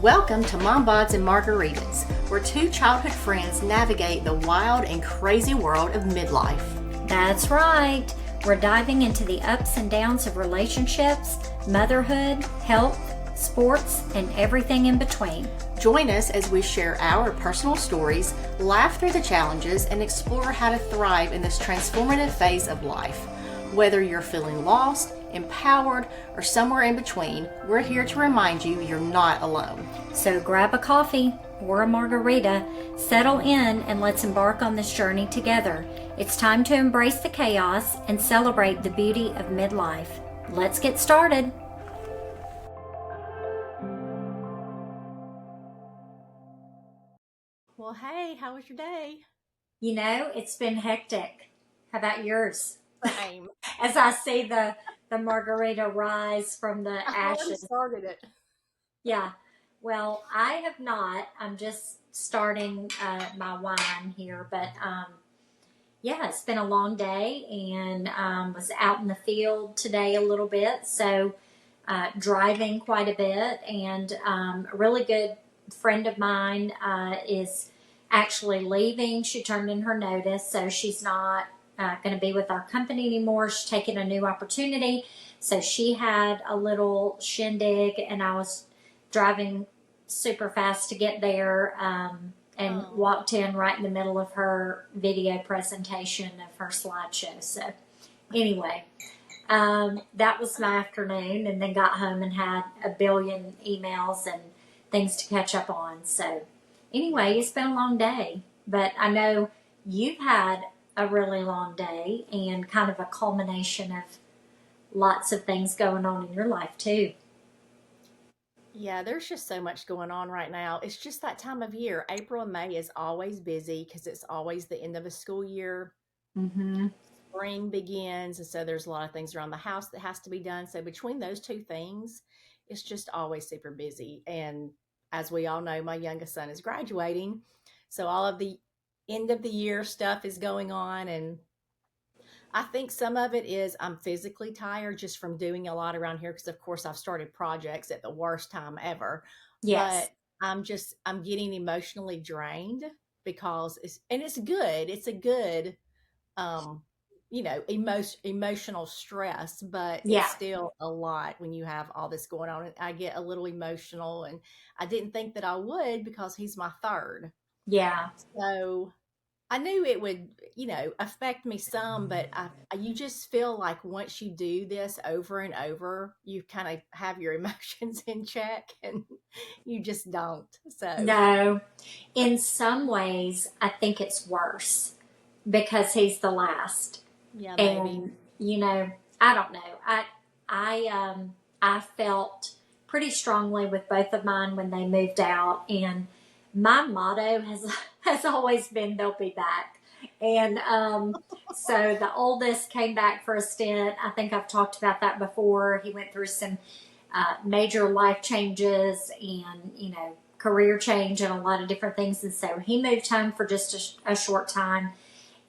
Welcome to Mom Bods and Margaritas, where two childhood friends navigate the wild and crazy world of midlife. That's right. We're diving into the ups and downs of relationships, motherhood, health, sports, and everything in between. Join us as we share our personal stories, laugh through the challenges, and explore how to thrive in this transformative phase of life. Whether you're feeling lost, empowered, or somewhere in between, we're here to remind you you're not alone. So grab a coffee or a margarita, settle in, and let's embark on this journey together. It's time to embrace the chaos and celebrate the beauty of midlife. Let's get started. Well, hey, how was your day? You know, it's been hectic. How about yours? Same. As I see the margarita rise from the I already ashes. started it. Yeah. Well, I have not. I'm just starting my wine here. But yeah, it's been a long day and was out in the field today a little bit. So driving quite a bit. And a really good friend of mine is actually leaving. She turned in her notice. So she's not going to be with our company anymore. She's taking a new opportunity. So she had a little shindig, and I was driving super fast to get there and walked in right in the middle of her video presentation of her slideshow. So anyway, that was my afternoon, and then got home and had a billion emails and things to catch up on. So anyway, it's been a long day, but I know you've had a really long day and kind of a culmination of lots of things going on in your life too. Yeah, there's just so much going on right now. It's just that time of year. April and May is always busy because it's always the end of a school year. Mm-hmm. Spring begins, and so there's a lot of things around the house that has to be done. So between those two things, it's just always super busy. And as we all know, my youngest son is graduating, so all of the end of the year stuff is going on, and I think some of it is I'm physically tired just from doing a lot around here because, of course, I've started projects at the worst time ever. Yes. But I'm getting emotionally drained because it's good. It's a good, um, emotional stress, but it's Yeah. still a lot when you have all this going on. And I get a little emotional, and I didn't think that I would because he's my third. Yeah. So I knew it would, affect me some, but you just feel like once you do this over and over, you kind of have your emotions in check, and you just don't. So, No. In some ways, I think it's worse because he's the last. yeah, maybe. And I don't know. I felt pretty strongly with both of mine when they moved out, and my motto has always been they'll be back. And so the oldest came back for a stint. I think I've talked about that before. He went through some major life changes and career change and a lot of different things, and so he moved home for just a short time,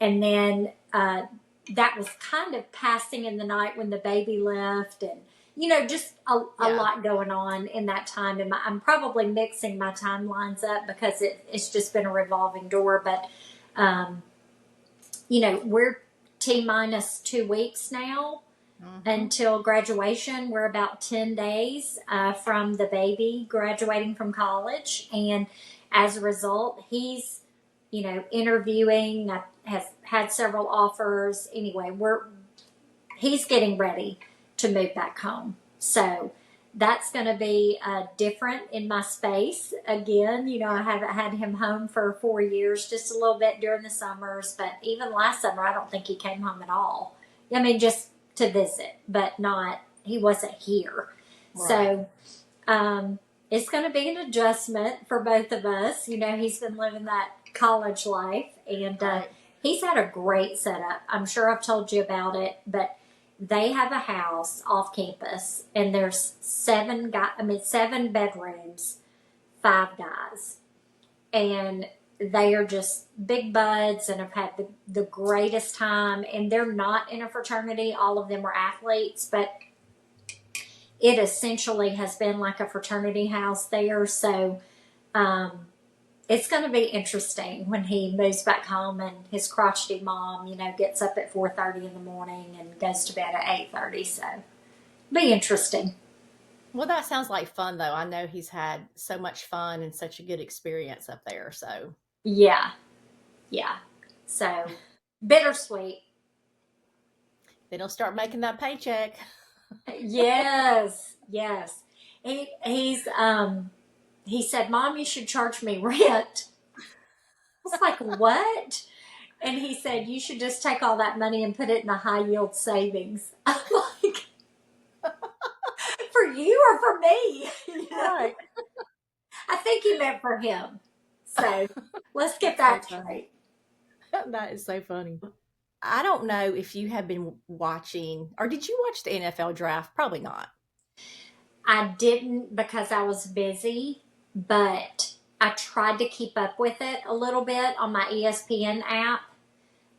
and then that was kind of passing in the night when the baby left, and just a Yeah. lot going on in that time. And I'm probably mixing my timelines up because it's just been a revolving door. But we're T minus 2 weeks now until graduation. We're about 10 days from the baby graduating from college, and as a result, he's interviewing. Has had several offers. Anyway, he's getting ready to move back home. So that's going to be different in my space. Again, I haven't had him home for 4 years, just a little bit during the summers. But even last summer, I don't think he came home at all. I mean, just to visit, but he wasn't here. Right. So it's going to be an adjustment for both of us. He's been living that college life, and Right. he's had a great setup. I'm sure I've told you about it, but they have a house off campus, and there's 7 bedrooms, 5 guys, and they are just big buds and have had the greatest time. And they're not in a fraternity; all of them are athletes, but it essentially has been like a fraternity house there. So um, it's going to be interesting when he moves back home and his crotchety mom, gets up at 4:30 in the morning and goes to bed at 8:30. So be interesting. Well, that sounds like fun, though. I know he's had so much fun and such a good experience up there. So Yeah, yeah. So bittersweet. then he'll start making that paycheck. Yes, yes. He said, "Mom, you should charge me rent." I was like, "What?" And he said, "You should just take all that money and put it in a high yield savings." I'm like, "For you or for me?" Right. I think he meant for him. So let's get That's so that funny. straight. That is so funny. I don't know if you have been watching, or did you watch the NFL draft? Probably not. I didn't because I was busy, but I tried to keep up with it a little bit on my ESPN app,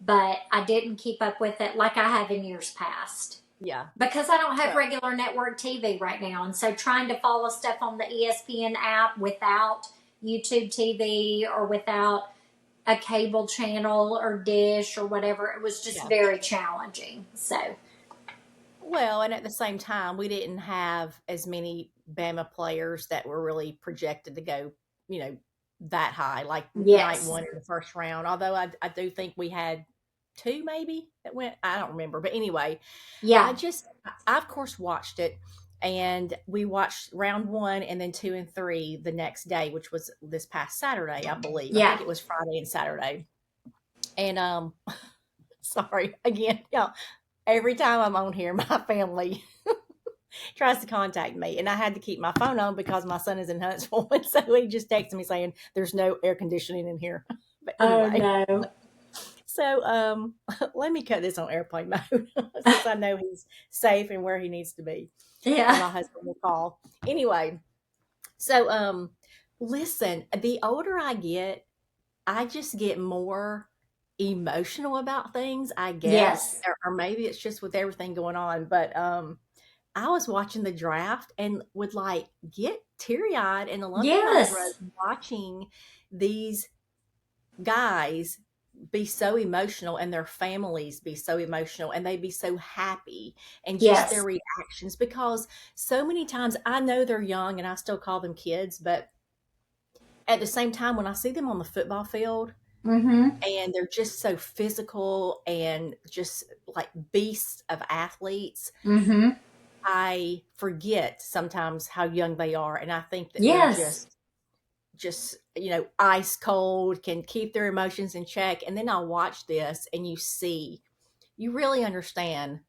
but I didn't keep up with it like I have in years past Yeah. because I don't have Well, regular network TV right now. And so trying to follow stuff on the ESPN app without YouTube TV or without a cable channel or dish or whatever, it was just yeah. very challenging. So, Well, and at the same time, we didn't have as many Bama players that were really projected to go, you know, that high, like night yes. one in the first round. Although I do think we had two maybe that went. I don't remember, but anyway, Yeah. I of course watched it, and we watched round one and then two and three the next day, which was this past Saturday, I believe. I Yeah. think it was Friday and Saturday. And sorry again, y'all. Every time I'm on here, my family tries to contact me, and I had to keep my phone on because my son is in Huntsville, and so he just texted me saying there's no air conditioning in here. But Oh, anyway, no. so let me cut this on airplane mode since I know he's safe and where he needs to be, and Yeah. my husband will call anyway. So listen, the older I get, I just get more emotional about things, I guess, Yes. or maybe it's just with everything going on. But I was watching the draft and would like get teary eyed and a lump in my throat Yes. watching these guys be so emotional and their families be so emotional and they be so happy and just their Yes. reactions because so many times I know they're young and I still call them kids, but at the same time, when I see them on the football field Mm-hmm. and they're just so physical and just like beasts of athletes, Mm-hmm. I forget sometimes how young they are. And I think that they're Yes. just, ice cold, can keep their emotions in check. And then I'll watch this and you really understand,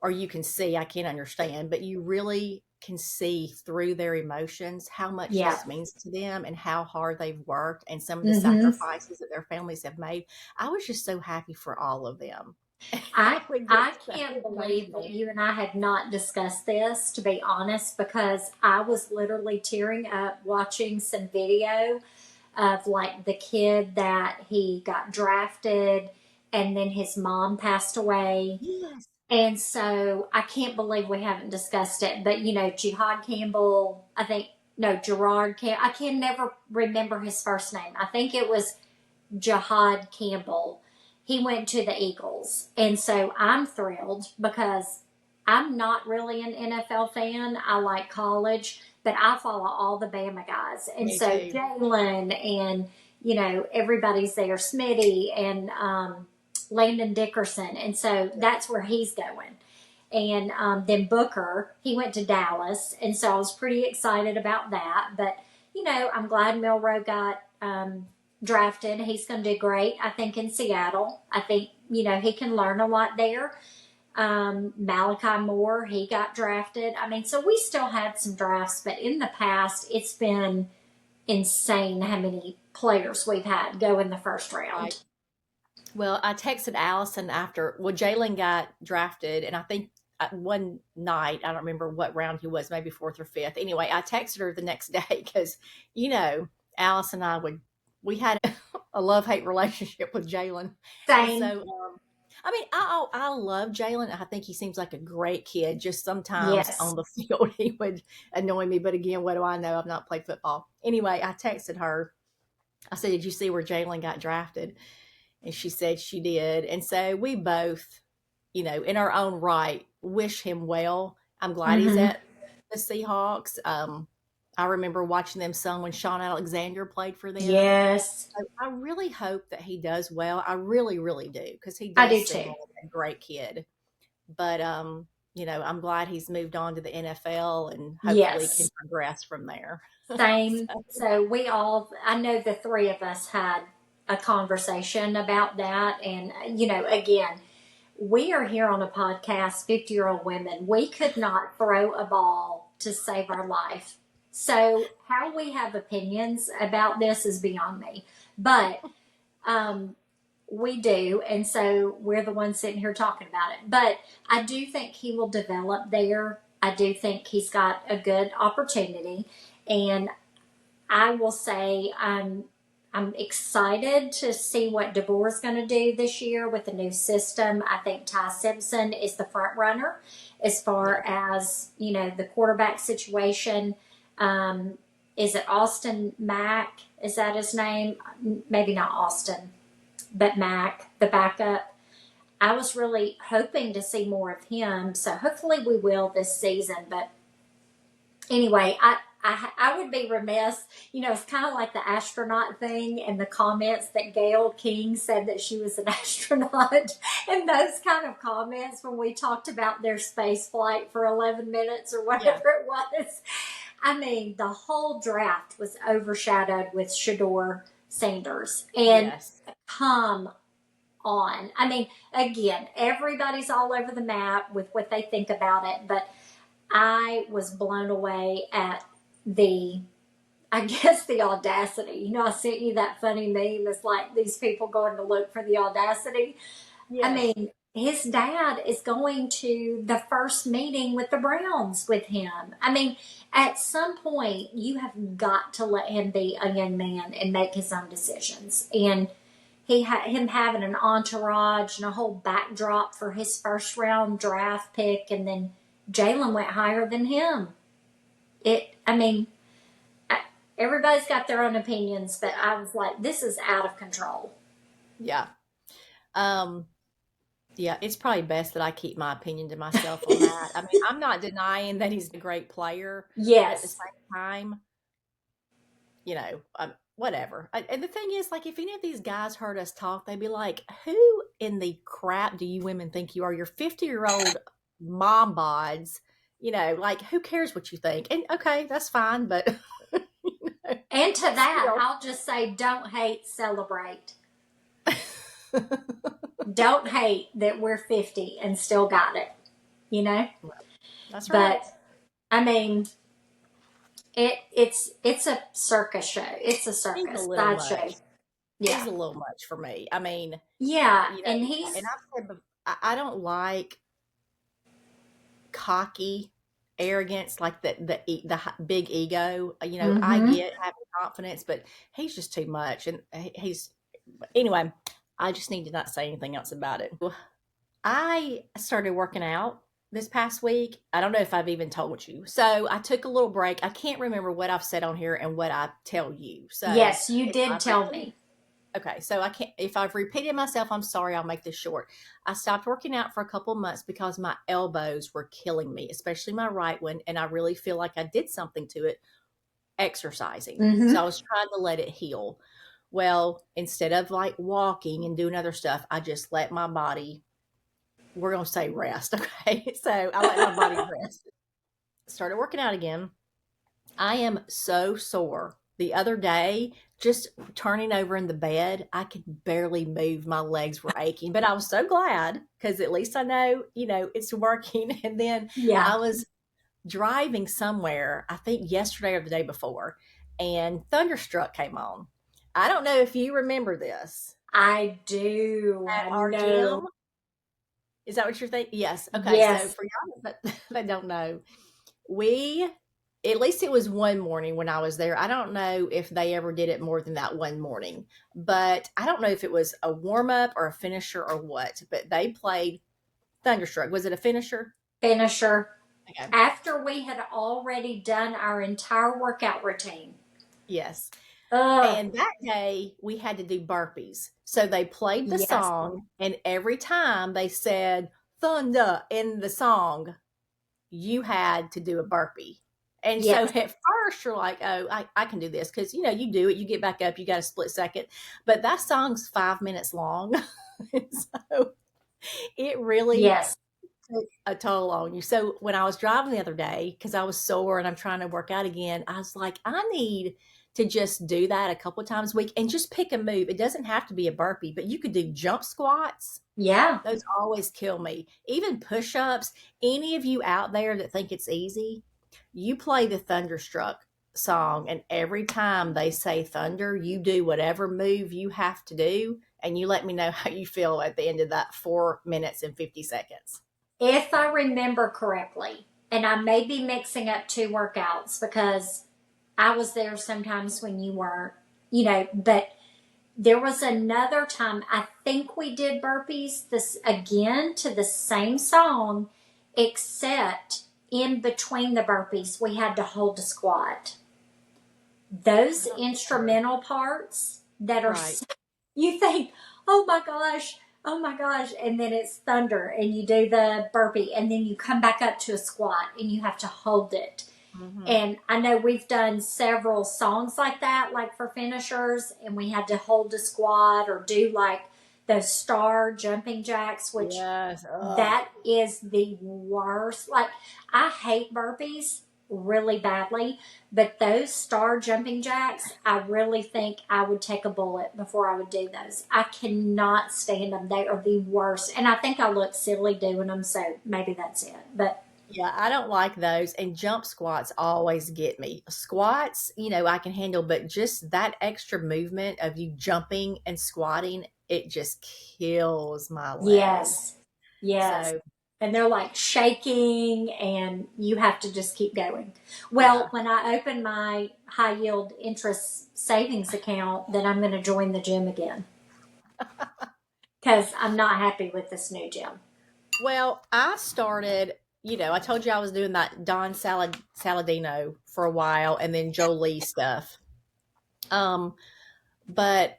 or you can see, I can't understand, but you really can see through their emotions how much Yeah. this means to them and how hard they've worked and some of the Mm-hmm. sacrifices that their families have made. I was just so happy for all of them. I I would get I so can't believe that emotional. you and I had not discussed this, to be honest, because I was literally tearing up watching some video of like the kid that he got drafted and then his mom passed away. Yes. And so I can't believe we haven't discussed it. But Jihad Campbell, I think, no, Gerard Campbell, I can never remember his first name. I think it was Jihad Campbell. He went to the Eagles. And so I'm thrilled because I'm not really an NFL fan. I like college, but I follow all the Bama guys. And Me so too. Jalen and, everybody's there, Smitty and Landon Dickerson. And so that's where he's going. And then Booker, he went to Dallas. And so I was pretty excited about that. But, I'm glad Milrow got drafted. He's going to do great, I think, in Seattle. I think, he can learn a lot there. Malachi Moore, he got drafted. I mean, so we still had some drafts, but in the past, it's been insane how many players we've had go in the first Right. round. Well, I texted Allison Jalen got drafted, and I think one night, I don't remember what round he was, maybe fourth or fifth. Anyway, I texted her the next day because, Alice and we had a love hate relationship with Jalen. And Same. so I mean, I love Jalen. I think he seems like a great kid. Just sometimes Yes. on the field he would annoy me. But again, what do I know? I've not played football. Anyway, I texted her. I said, "Did you see where Jalen got drafted?" And she said she did. And so we both, in our own right, wish him well. I'm glad he's Hmm. at the Seahawks. I remember watching them some when Sean Alexander played for them. Yes, So I really hope that he does well. I really, really do, because he I does do seem too. like a great kid. But I'm glad he's moved on to the NFL and hopefully can Yes, progress from there. same. So, So I know the three of us had a conversation about that. And, again, we are here on a podcast, 50-year-old women. We could not throw a ball to save our life. So, how we have opinions about this is beyond me. But um, we do. And so we're the ones sitting here talking about it. But I do think he will develop there. I do think he's got a good opportunity. And I will say I'm excited to see what DeBoer's going to do this year with the new system. I think Ty Simpson is the front runner as yeah. far as the quarterback situation. Um, is it Austin Mack? Is that his name? Maybe not Austin, but Mack, the backup. I was really hoping to see more of him, so hopefully we will this season. But anyway, I would be remiss. It's kind of like the astronaut thing and the comments that Gail King said that she was an astronaut, and those kind of comments when we talked about their space flight for 11 minutes or Yeah. whatever it was. I mean, the whole draft was overshadowed with Shador Sanders. And Yes. come on. I mean, again, everybody's all over the map with what they think about it, but I was blown away at the, I guess, the audacity. I sent you that funny meme. It's like these people going to look for the audacity. I Yes. mean, his dad is going to the first meeting with the Browns with him. I mean, at some point, you have got to let him be a young man and make his own decisions. And him having an entourage and a whole backdrop for his first round draft pick, and then Jalen went higher than him. I mean, everybody's got their own opinions, but I was like, this is out of control. Yeah. Um, yeah, it's probably best that I keep my opinion to myself on that. I mean, I'm not denying that he's a great player, but at the Yes. same time, whatever. And the thing is, like, if any of these guys heard us talk, they'd be like, "Who in the crap do you women think you are? You're 50-year-old mom bods. Like, who cares what you think?" And okay, that's fine, but And to that, still, I'll just say, don't hate, celebrate. Don't hate that we're 50 and still got it, you know? that's right. But I mean, it's a circus show. It's a He's a circus little sideshow. much. He's Yeah. a little much for me. I mean, Yeah. you know, And and he's, I've said I don't like cocky arrogance, like big ego. I mm-hmm. get having confidence, but he's just too much, and he's anyway. I just need to not say anything else about it. I started working out this past week. I don't know if I've even told you. So I took a little break. I can't remember what I've said on here and what I tell you. So Yes, you if did I've tell repeated me. Okay, so I can't, if I've repeated myself, I'm sorry, I'll make this short. I stopped working out for a couple months because my elbows were killing me, especially my right one, and I really feel like I did something to it exercising. So I Mm-hmm. was trying to let it heal. Well, instead of like walking and doing other stuff, I just let my body, we're going to say rest, okay? So I let my body rest. Started working out again. I am so sore. The other day, just turning over in the bed, I could barely move. My legs were aching, but I was so glad because at least I know, it's working. And then Yeah, I was driving somewhere, I think yesterday or the day before, and Thunderstruck came on. I don't know if you remember this I do. at I our know. gym. Is that what you're thinking? Yes. Okay. So Yes. for y'all that don't know, we At least it was one morning when I was there. I don't know if they ever did it more than that one morning, but I don't know if it was a warm up or a finisher or what. But they played Thunderstruck. Was it a finisher? Finisher. Okay. After we had already done our entire workout routine. Yes. Ugh. And that day we had to do burpees. So they played the Yes. song, and every time they said thunder in the song, you had to do a burpee. And so Yes. at first you're like, oh, I can do this because, you do it, you get back up, you got a split second. But that song's 5 minutes long. So it really Yes. took a toll on you. So when I was driving the other day, because I was sore and I'm trying to work out again, I was like, I need to just do that a couple of times a week and just pick a move. It doesn't have to be a burpee, but you could do jump squats. Yeah. Those always kill me. Even push ups. Any of you out there that think it's easy, you play the Thunderstruck song, and every time they say thunder, you do whatever move you have to do, and you let me know how you feel at the end of that 4 minutes and 50 seconds. If I remember correctly, and I may be mixing up two workouts because I was there sometimes when you weren't, but there was another time I think we did burpees this again to the same song, except in between the burpees we had to hold a squat. I Those don't remember. instrumental parts that are Right. you think, oh my gosh, oh my gosh, and then it's thunder, and you do the burpee, and then you come back up to a squat, and you have to hold it. Hmm. And I know we've done several songs like that, like for finishers, and we had to hold a squat or do like those star jumping jacks, which Yes. Ugh. that is the worst. Like, I hate burpees really badly, but those star jumping jacks, I really think I would take a bullet before I would do those. I cannot stand them. They are the worst. And I think I look silly doing them, so maybe that's it. But Yeah, I don't like those. And jump squats always get me. Squats, I can handle, but just that extra movement of you jumping and squatting, it just kills my legs. yes, yes. So, And they're like shaking, and you have to just keep going. Well, yeah. when I open my high yield interest savings account, then I'm going to join the gym again because I'm not happy with this new gym. Well, I started, I told you I was doing that Saladino for a while and then Jolie stuff. Um, but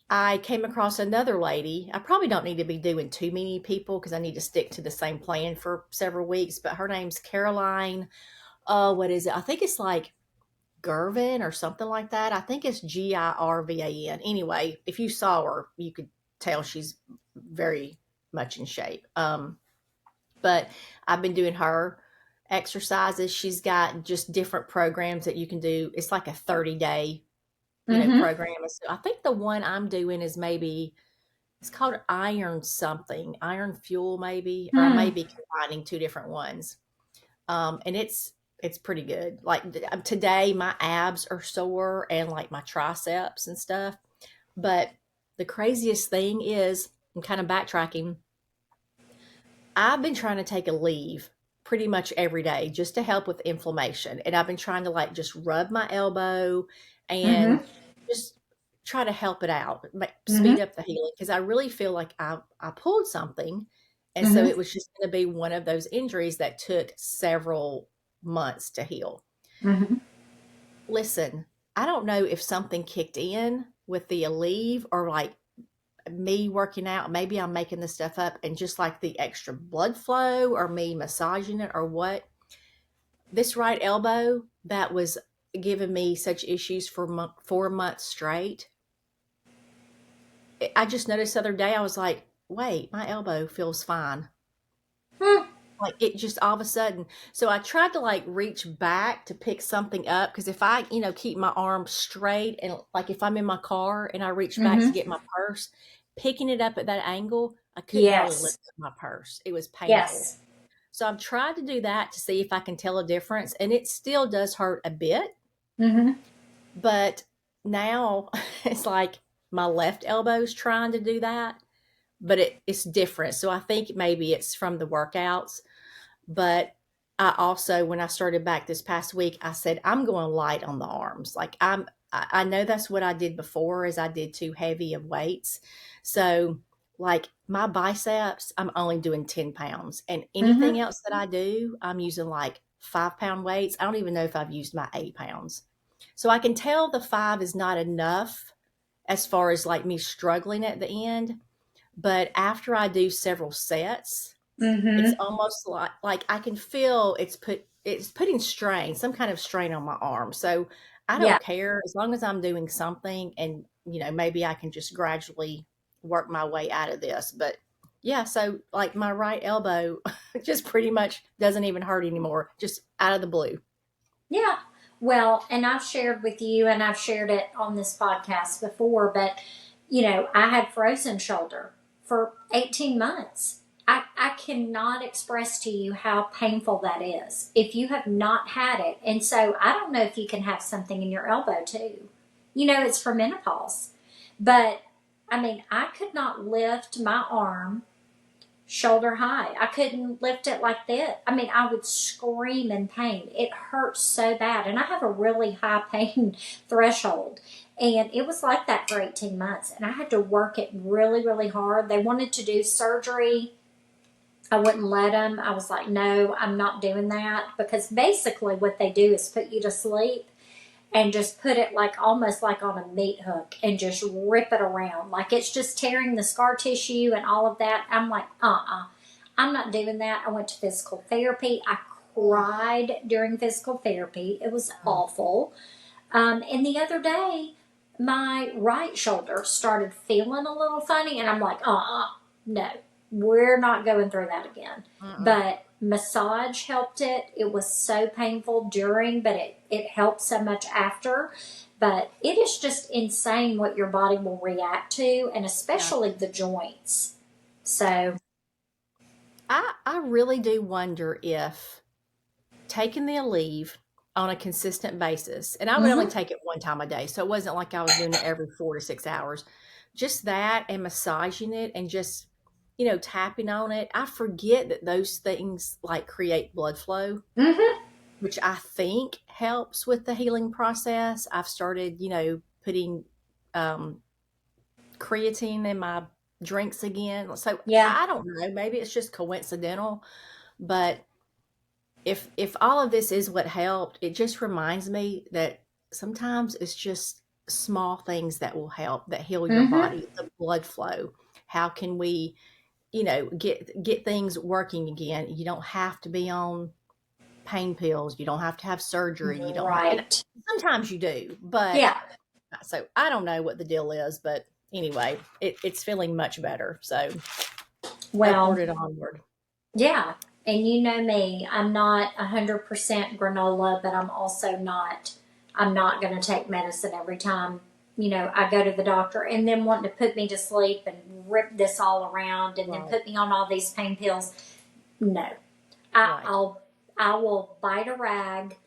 I came across another lady. I probably don't need to be doing too many people because I need to stick to the same plan for several weeks. But her name's Caroline. What is it? I think it's like Girvin or something like that. I think it's Girvan. Anyway, if you saw her, you could tell she's very much in shape. But I've been doing her exercises. She's got just different programs that you can do. It's like a 30-day, Mm-hmm. program. So I think the one I'm doing is maybe it's called Iron something, Iron Fuel maybe, or I may Hmm. be combining two different ones. And it's pretty good. Like today, my abs are sore and like my triceps and stuff. But the craziest thing is, I'm kind of backtracking. I've been trying to take a leave pretty much every day just to help with inflammation. And I've been trying to like just rub my elbow and Mm-hmm. just try to help it out, Mm-hmm. speed up the healing because I really feel like I pulled something. And so Mm-hmm. it was just going to be one of those injuries that took several months to heal. Mm-hmm. Listen, I don't know if something kicked in with the Aleve or like me working out. Maybe I'm making this stuff up and just like the extra blood flow or me massaging it or what. This right elbow that was giving me such issues for 4 months straight. I just noticed the other day, I was like, wait, my elbow feels fine. Hmm. Like it just all of a sudden. So I tried to like reach back to pick something up because if I, keep my arm straight and like if I'm in my car and I reach back to Mm-hmm. get my purse, picking it up at that angle, I couldn't hardly lift Yes. up my purse. It was painful. Yes. So I've tried to do that to see if I can tell a difference, and it still does hurt a bit. Mm-hmm. But now it's like my left elbow's trying to do that, but it's different. So I think maybe it's from the workouts. But I also, when I started back this past week, I said, I'm going light on the arms. Like I know that's what I did before is I did too heavy of weights. So like my biceps, I'm only doing 10 pounds and anything Mm-hmm. else that I do, I'm using like 5 pound weights. I don't even know if I've used my 8 pounds. So I can tell the five is not enough as far as like me struggling at the end. But after I do several sets, it's Mm-hmm. almost like I can feel it's putting strain, some kind of strain on my arm. So I Yeah. don't care as long as I'm doing something and maybe I can just gradually work my way out of this. But yeah, so like my right elbow just pretty much doesn't even hurt anymore, just out of the blue. Yeah. Well, and I've shared with you, and I've shared it on this podcast before, but I had frozen shoulder for 18 months. I cannot express to you how painful that is if you have not had it. And so I don't know if you can have something in your elbow too. It's for menopause. But I mean, I could not lift my arm shoulder high. I couldn't lift it like that. I mean, I would scream in pain. It hurt so bad. And I have a really high pain threshold. And it was like that for 18 months. And I had to work it really, really hard. They wanted to do surgery. I wouldn't let them. I was like, no, I'm not doing that. Because basically, what they do is put you to sleep and just put it like almost like on a meat hook and just rip it around. Like it's just tearing the scar tissue and all of that. I'm like, I'm not doing that. I went to physical therapy. I cried during physical therapy. It was Mm. awful. And the other day, my right shoulder started feeling a little funny, and I'm like, no, we're not going through that again. Mm-mm. But massage helped it. It was so painful during, but it helped so much after. But it is just insane what your body will react to, and Yeah. especially the joints. So, I really do wonder if taking the Aleve on a consistent basis, and I would only mm-hmm, take it one time a day, so it wasn't like I was doing it every 4 to 6 hours. Just that and massaging it and just, tapping on it. I forget that those things like create blood flow, mm-hmm, which I think helps with the healing process. I've started, putting um, creatine in my drinks again. So yeah, I don't know, maybe it's just coincidental, but if all of this is what helped, it just reminds me that sometimes it's just small things that will help that heal your mm-hmm, body, the blood flow. How can we, get things working again? You don't have to be on pain pills. You don't have to have surgery. You don't have, and right, sometimes you do, but yeah. so I don't know what the deal is, but anyway, it's feeling much better. So Well, upward and onward. yeah, and you know me, I'm not 100% granola, but I'm also not. I'm not going to take medicine every time. I go to the doctor and then wanting to put me to sleep and rip this all around and then Right, put me on all these pain pills. No, I, right. I'll I will bite a rag,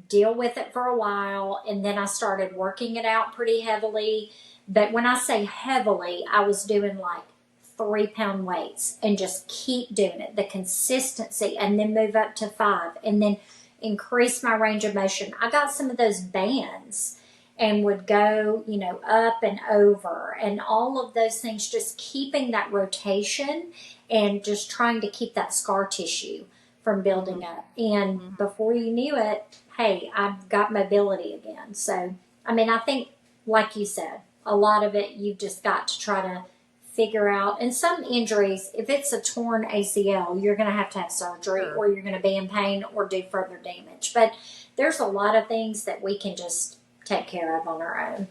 deal with it for a while, and then I started working it out pretty heavily. But when I say heavily, I was doing like 3 pound weights and just keep doing it, the consistency, and then move up to 5, and then increase my range of motion. I got some of those bands and would go, up and over, and all of those things, just keeping that rotation and just trying to keep that scar tissue from Hmm. building up. And Hmm. before you knew it, hey, I've got mobility again. So, I mean, I think, like you said, a lot of it you've just got to try to figure out. And some injuries, if it's a torn ACL, you're going to have surgery, Sure. or you're going to be in pain or do further damage. But there's a lot of things that we can just take care of on our own.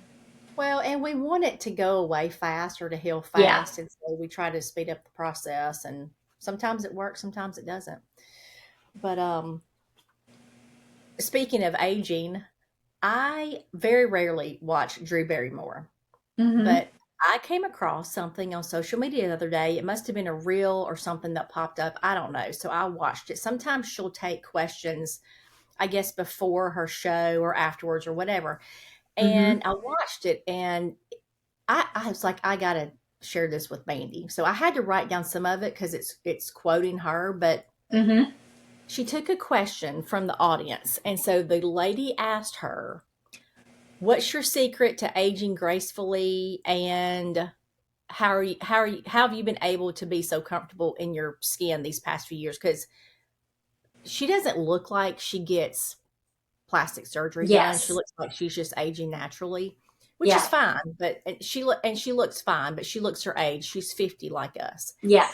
Well, and we want it to go away fast or to heal Yeah. fast, and so we try to speed up the process, and sometimes it works, sometimes it doesn't. But speaking of aging, I very rarely watch Drew Barrymore, Mm-hmm. but I came across something on social media the other day. It must have been a reel or something that popped up. I don't know. So I watched it. Sometimes she'll take questions, I guess, before her show or afterwards or whatever. Mm-hmm. And I watched it and I was like, I gotta share this with Mandy. So I had to write down some of it because it's quoting her, but Mm-hmm. she took a question from the audience. And so the lady asked her, "What's your secret to aging gracefully, and how have you been able to be so comfortable in your skin these past few years?" Because she doesn't look like she gets plastic surgery done. She Yes. looks like she's just aging naturally, which is Yeah. fine. But she looks fine, but she looks her age. She's 50 like us. Yeah.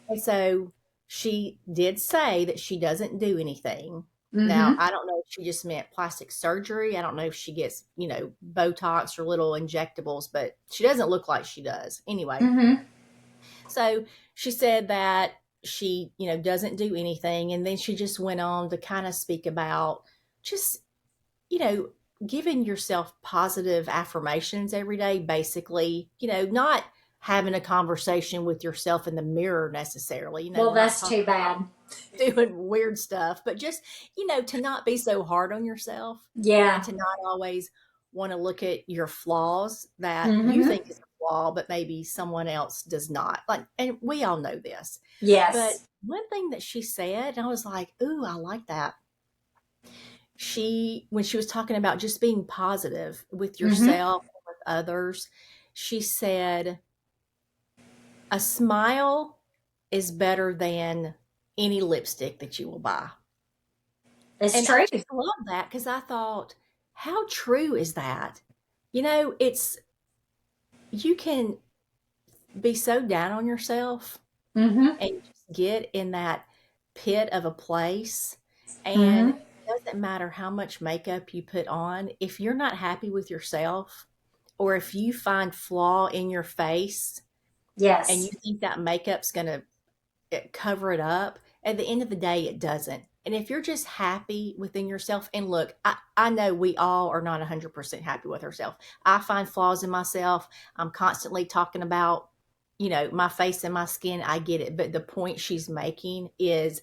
And so she did say that she doesn't do anything. Now, Mm-hmm. I don't know if she just meant plastic surgery. I don't know if she gets, Botox or little injectables, but she doesn't look like she does. Anyway, Mm-hmm. so she said that she, doesn't do anything. And then she just went on to kind of speak about just, you know, giving yourself positive affirmations every day, basically, not having a conversation with yourself in the mirror necessarily. Well, We're not that's talking too about bad. doing weird stuff, but just, to not be so hard on yourself and Yeah. to not always want to look at your flaws that you Mm-hmm. think is a flaw, but maybe someone else does not. Like, and we all know this. But Yes. one thing that she said, and I was like, ooh, I like that. When she was talking about just being positive with Mm-hmm. yourself and with others, she said, a smile is better than any lipstick that you will buy. It's And I true. just love that because I thought, how true is that? It's you can be so down on yourself Mm-hmm. and just get in that pit of a place, and Mm-hmm. it doesn't matter how much makeup you put on. If you're not happy with yourself, or if you find flaw in your face and you Yes. think that makeup's going to cover it up, at the end of the day, it doesn't. And if you're just happy within yourself, and look, I know we all are not 100% happy with ourselves. I find flaws in myself. I'm constantly talking about, my face and my skin. I get it. But the point she's making is,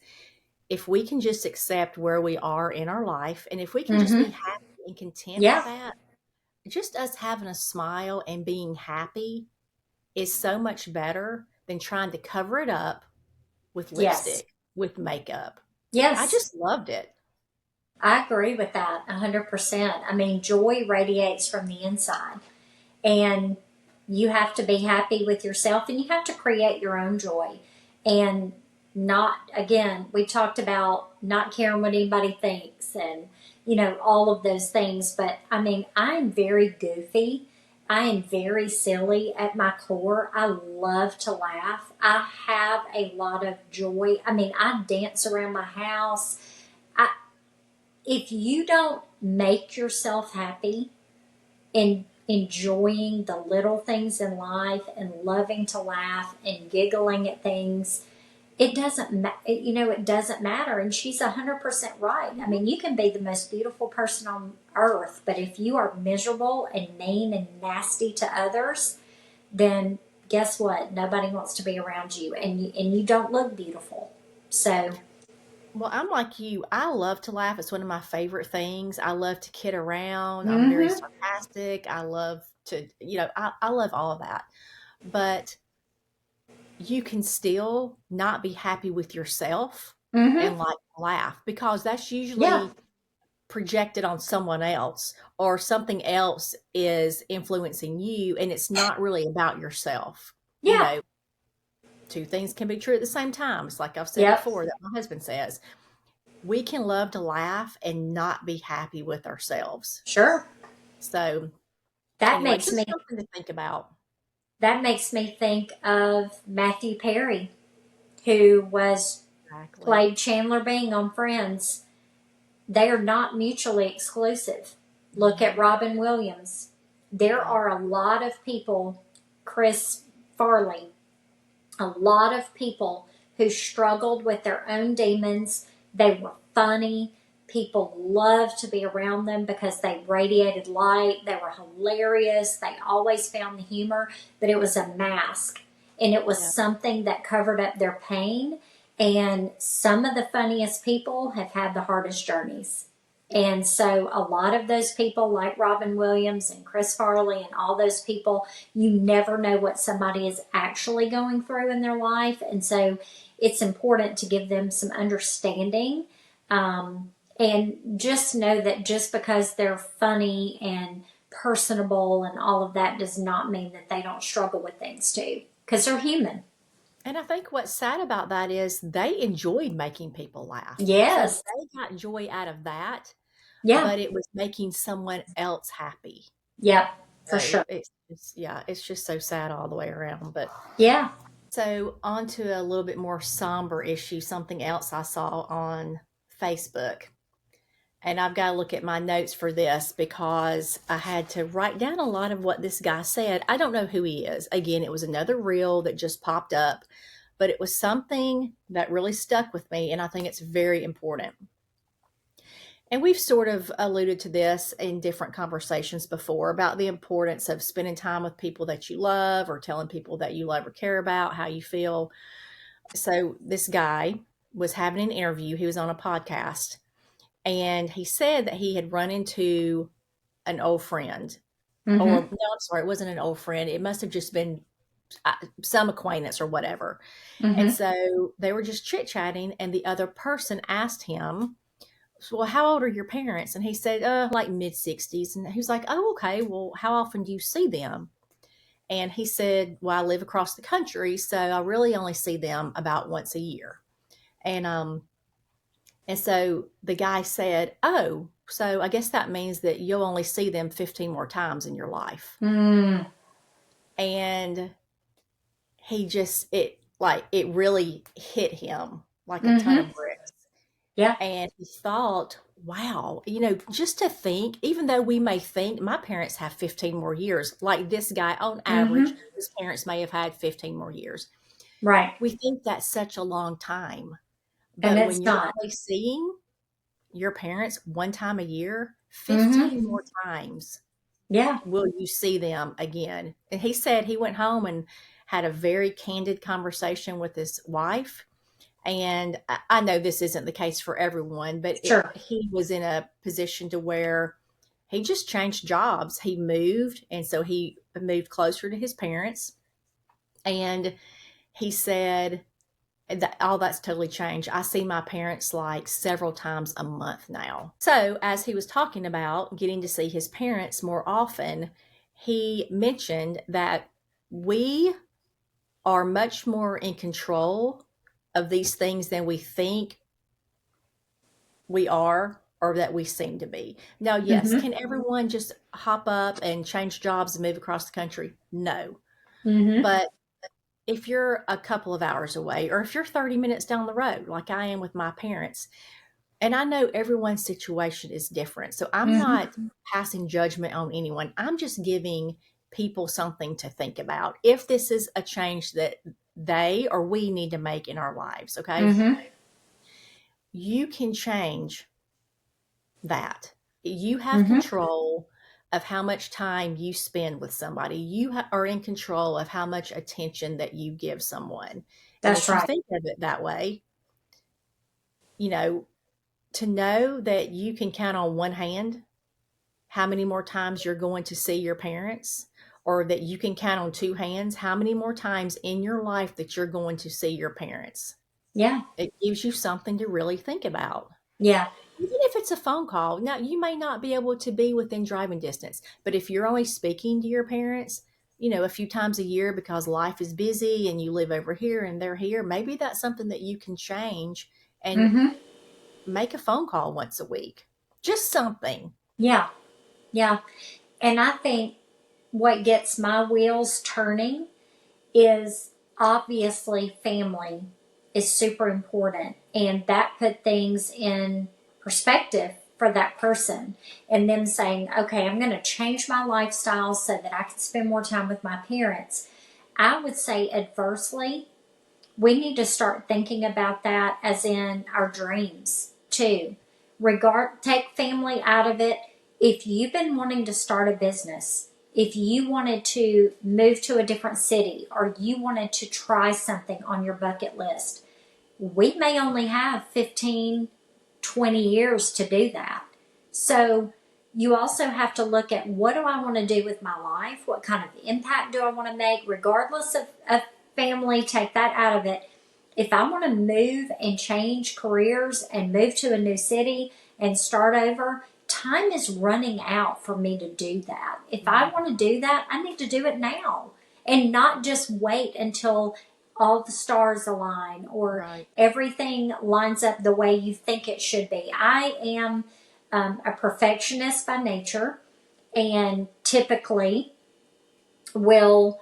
if we can just accept where we are in our life, and if we can just be Mm-hmm. happy and content with Yeah. that, just us having a smile and being happy is so much better than trying to cover it up with Yes. lipstick, with makeup. I Yes. just loved it. I agree with that 100%. I mean, joy radiates from the inside, and you have to be happy with yourself, and you have to create your own joy. And not, again, we talked about not caring what anybody thinks and, all of those things. But I mean, I'm very goofy. I am very silly at my core. I love to laugh. I have a lot of joy. I mean, I dance around my house. I, if you don't make yourself happy and enjoying the little things in life and loving to laugh and giggling at things, it doesn't it doesn't matter. And she's 100% right. I Mhm. mean, you can be the most beautiful person on earth, but if you are miserable and mean and nasty to others, then guess what, nobody wants to be around you, and you don't look beautiful. So Well, I'm like you. I love to laugh. It's one of my favorite things. I love to kid around. I'm very mm-hmm, sarcastic. I love to, I love all of that. But you can still not be happy with yourself mm-hmm, and like laugh, because that's yeah, usually projected on someone else, or something else is influencing you, and it's not really about yourself. You yeah, know, two things can be true at the same time. It's like I've said yep, before, that my husband says, we can love to laugh and not be happy with ourselves. sure. So, that anyway, makes just me something to think about. that makes me think of Matthew Perry, who was Exactly. played Chandler Bing on Friends. They are not mutually exclusive. Look at Mhm. Robin Williams. There Yeah. are a lot of people, Chris Farley, a lot of people who struggled with their own demons. They were funny. People loved to be around them because they radiated light. They were hilarious. They always found the humor, but it was a mask, and it was Yeah. something that covered up their pain. And some of the funniest people have had the hardest journeys. And so, a lot of those people, like Robin Williams and Chris Farley and all those people, you never know what somebody is actually going through in their life. And so, it's important to give them some understanding. And just know that just because they're funny and personable and all of that does not mean that they don't struggle with things too, because they're human. And I think what's sad about that is they enjoyed making people laugh. So Yes. they got joy out of that, Yeah. but it was making someone else happy. Yep. For So sure. it's just so sad all the way around. But Yeah. so on to a little bit more somber issue, something else I saw on Facebook. And I've got to look at my notes for this because I had to write down a lot of what this guy said. I don't know who he is. Again, it was another reel that just popped up, but it was something that really stuck with me, and I think it's very important. And we've sort of alluded to this in different conversations before about the importance of spending time with people that you love or telling people that you love or care about how you feel. So, this guy was having an interview, he was on a podcast, and he said that he had run into an old friend. Or, no, Mm-hmm. I'm sorry, it wasn't an old friend. It must have just been some acquaintance or whatever. And Mm-hmm. so they were just chit chatting, and the other person asked him, so, well, how old are your parents? And he said, like mid 60s. And he was like, oh, okay. Well, how often do you see them? And he said, well, I live across the country, so I really only see them about once a year. And and so the guy said, oh, so I guess that means that you'll only see them 15 more times in your life. Mm. And he just it really hit him like a ton Mm-hmm. of bricks. Yeah. And he thought, wow, you know, just to think, even though we may think my parents have 15 more years, like this guy, on average, Mm-hmm. his parents may have had 15 more years. Right. We think that's such a long time. And But it's when you're not. only seeing your parents one time a year, Mm-hmm. 15 more times Yeah. will you see them again. And he said he went home and had a very candid conversation with his wife. And I know this isn't the case for everyone, but Sure. he was in a position to where he just changed jobs. He moved, and so he moved closer to his parents. And he said that all that's totally changed. I see my parents like several times a month now. So, as he was talking about getting to see his parents more often, he mentioned that we are much more in control of these things than we think we are or that we seem to be. Now, yes, Mm-hmm. can everyone just hop up and change jobs and move across the country? No. Mm-hmm. But if you're a couple of hours away or if you're 30 minutes down the road, like I am with my parents, and I know everyone's situation is different. So I'm Mm-hmm. not passing judgment on anyone. I'm just giving people something to think about if this is a change that they or we need to make in our lives. Okay. Mm-hmm. You can change that. You have Mm-hmm. control of how much time you spend with somebody. You are in control of how much attention that you give someone. And That's if you right. think of it that way, you know, to know that you can count on one hand how many more times you're going to see your parents, or that you can count on two hands how many more times in your life that you're going to see your parents. Yeah. It gives you something to really think about. Yeah. Even if it's a phone call, now you may not be able to be within driving distance, but if you're only speaking to your parents, you know, a few times a year because life is busy and you live over here and they're here, maybe that's something that you can change and Mm-hmm. make a phone call once a week. Just something. Yeah. Yeah. And I think what gets my wheels turning is obviously family is super important, and that put things in perspective for that person, and them saying, okay, I'm going to change my lifestyle so that I can spend more time with my parents. I would say adversely, we need to start thinking about that as in our dreams too. Take family out of it. If you've been wanting to start a business, if you wanted to move to a different city, or you wanted to try something on your bucket list, we may only have 15, 20 years to do that. So you also have to look at, what do I want to do with my life? What kind of impact do I want to make, regardless of family? Take that out of it. if I want to move and change careers and move to a new city and start over, time is running out for me to do that. If I Right. want to do that, I need to do it now and not just wait until all the stars align or Right. everything lines up the way you think it should be. I am a perfectionist by nature and typically will,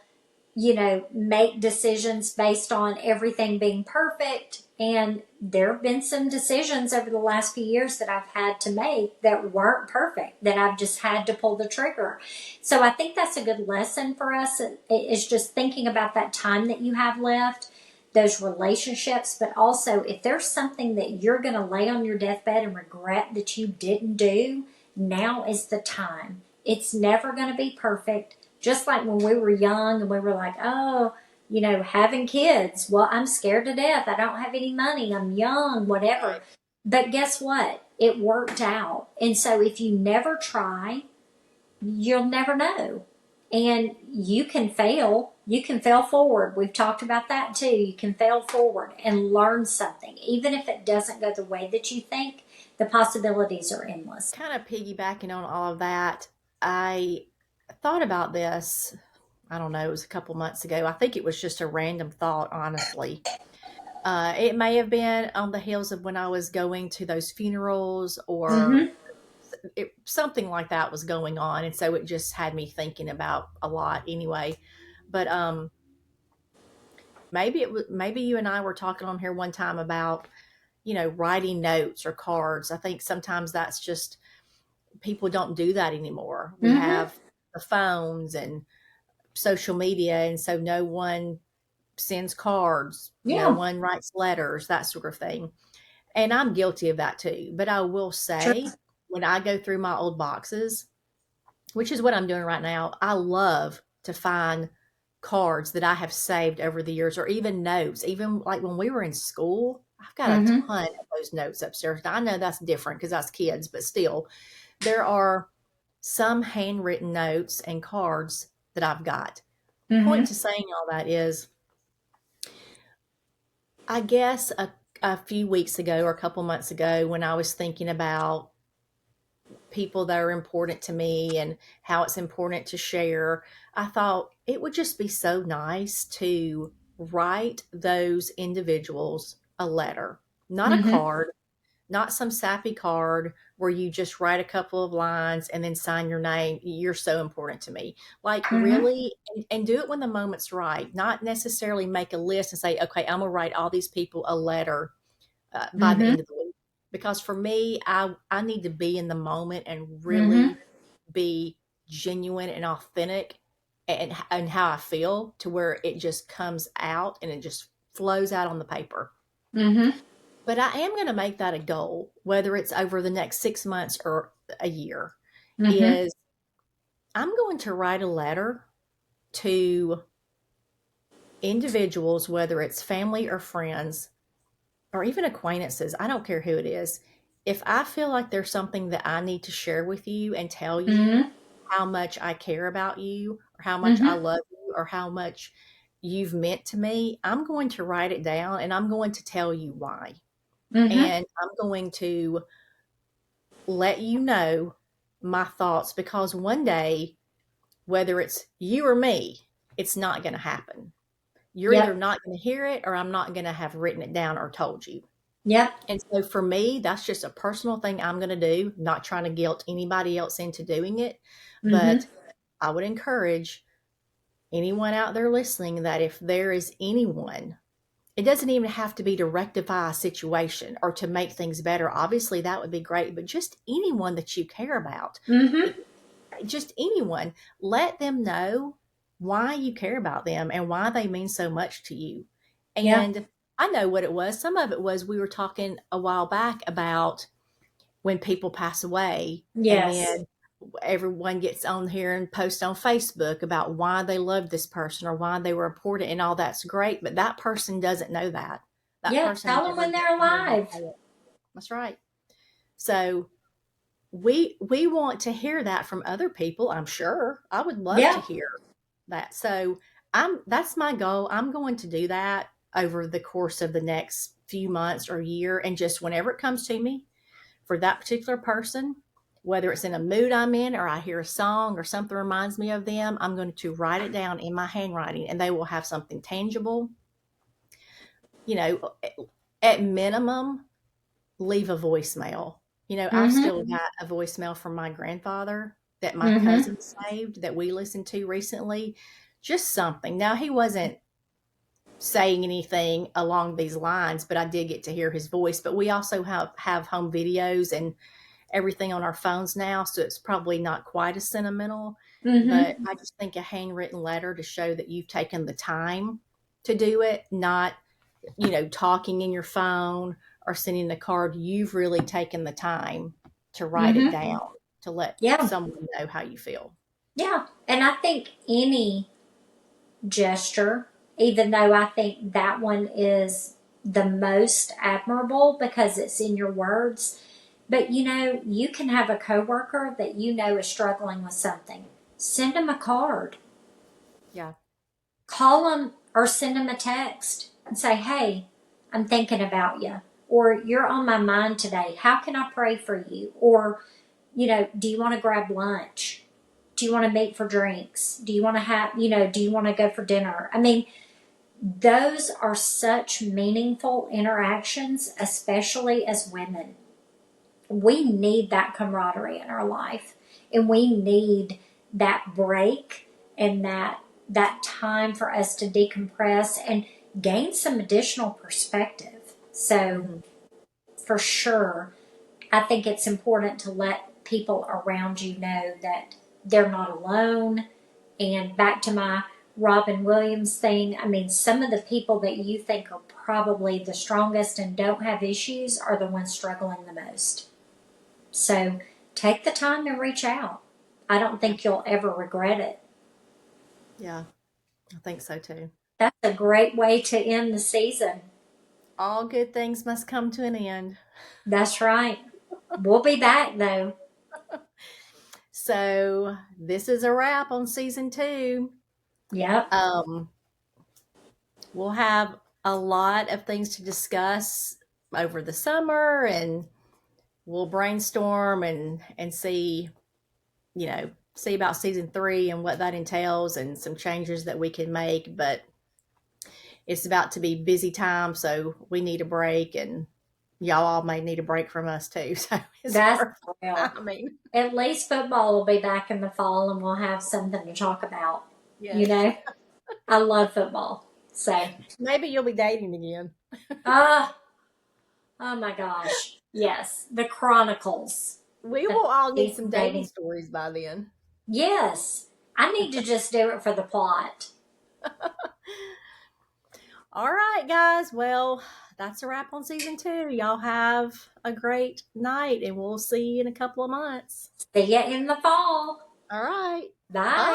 make decisions based on everything being perfect. And there have been some decisions over the last few years that I've had to make that weren't perfect, that I've just had to pull the trigger. So I think that's a good lesson for us, is just thinking about that time that you have left, those relationships, but also if there's something that you're going to lay on your deathbed and regret that you didn't do, now is the time. It's never going to be perfect. Just like when we were young and we were like, oh, having kids. Well, I'm scared to death. I don't have any money. I'm young, whatever. Right. But guess what? It worked out. And so if you never try, you'll never know. And you can fail. You can fail forward. We've talked about that too. You can fail forward and learn something. Even if it doesn't go the way that you think, the possibilities are endless. Kind of piggybacking on all of that, I thought about this. I don't know, it was a couple months ago. I think it was just a random thought, honestly. It may have been on the heels of when I was going to those funerals or Mm-hmm. something like that was going on. And so it just had me thinking about a lot anyway. But maybe you and I were talking on here one time about, writing notes or cards. I think sometimes that's just people don't do that anymore. We Mm-hmm. have the phones and social media, and so no one sends cards, no Yeah. one writes letters, that sort of thing. And I'm guilty of that too. But I will True. say, when I go through my old boxes, which is what I'm doing right now, I love to find cards that I have saved over the years or even notes. Even like when we were in school, I've got a Mm-hmm. ton of those notes upstairs. Now, I know that's different because that's kids, but still, there are some handwritten notes and cards that I've got. Point Mm-hmm. to saying all that is, I guess a few weeks ago or a couple months ago, when I was thinking about people that are important to me and how it's important to share, I thought it would just be so nice to write those individuals a letter, not a Mm-hmm. card, not some sappy card where you just write a couple of lines and then sign your name. You're so important to me. Like, Mm-hmm. really, and do it when the moment's right, not necessarily make a list and say, okay, I'm going to write all these people a letter by the Mm-hmm. end of the week. Because for me, I need to be in the moment and Mm-hmm. really be genuine and authentic and how I feel to where it just comes out and it just flows out on the paper. Mm-hmm. But I am going to make that a goal, whether it's over the next 6 months or a year, Mm-hmm. is I'm going to write a letter to individuals, whether it's family or friends or even acquaintances. I don't care who it is. If I feel like there's something that I need to share with you and tell you Mm-hmm. how much I care about you or how much I Mm-hmm. love you or how much you've meant to me, I'm going to write it down and I'm going to tell you why. Mm-hmm. And I'm going to let you know my thoughts because one day, whether it's you or me, it's not going to happen. You're either Yep. not going to hear it or I'm not going to have written it down or told you. Yep. And so for me, that's just a personal thing I'm going to do, not trying to guilt anybody else into doing it. Mm-hmm. But I would encourage anyone out there listening that if there is anyone, it doesn't even have to be to rectify a situation or to make things better. Obviously, that would be great, but just anyone that you care about, Mm-hmm. it, just anyone, let them know why you care about them and why they mean so much to you. Yep. And I know what it was. Some of it was we were talking a while back about when people pass away and Yes. then everyone gets on here and posts on Facebook about why they loved this person or why they were important and all that's great, but that person doesn't know that. That Yeah. person Tell them never when gets they're to hear them alive. say it. That's right. So we want to hear that from other people, I'm sure. I would love to Yeah. hear that. So I'm that's my goal. I'm going to do that over the course of the next few months or year. And just whenever it comes to me for that particular person, whether it's in a mood I'm in or I hear a song or something reminds me of them, I'm going to write it down in my handwriting and they will have something tangible. You know, at minimum, leave a voicemail. You know, I've Mm-hmm. still got a voicemail from my grandfather that my Mm-hmm. cousin saved that we listened to recently. Just something. Now, he wasn't saying anything along these lines, but I did get to hear his voice. But we also have home videos and everything on our phones now, so it's probably not quite as sentimental. But Mm-hmm. I just think a handwritten letter to show that you've taken the time to do it, not, talking in your phone or sending a card. You've really taken the time to write it Mm-hmm. down to let Yeah. someone know how you feel. Yeah. And I think any gesture, even though I think that one is the most admirable because it's in your words. But you can have a coworker that is struggling with something. Send them a card, Yeah. call them, or send them a text and say, "Hey, I'm thinking about you," or "You're on my mind today. How can I pray for you?" Or, do you want to grab lunch? Do you want to meet for drinks? Do you want to do you want to go for dinner? I mean, those are such meaningful interactions, especially as women. We need that camaraderie in our life, and we need that break and that time for us to decompress and gain some additional perspective. So, Hmm. for sure, I think it's important to let people around you know that they're not alone. And back to my Robin Williams thing, I mean, some of the people that you think are probably the strongest and don't have issues are the ones struggling the most. So take the time to reach out. I don't Yeah. think you'll ever regret it. Yeah. I think so too. That's a great way to end the season. All good things must come to an end. That's right. We'll be back though. So this is a wrap on season 2. Yep. Um, we'll have a lot of things to discuss over the summer, and we'll brainstorm and see about season 3 and what that entails and some changes that we can make. But it's about to be busy time, so we need a break, and y'all all may need a break from us too. So it's That's perfect real. timing. At least football will be back in the fall and we'll have something to talk about. You Yes. know, I love football. So, Maybe you'll be dating again. ah, oh my gosh. Yes. The Chronicles We of will all need some season dating dating. stories by then. Yes. I need to just do it for the plot. All right, guys. Well, that's a wrap on season 2. Y'all have a great night, and we'll see you in a couple of months. See ya in the fall. All right. Bye. Bye.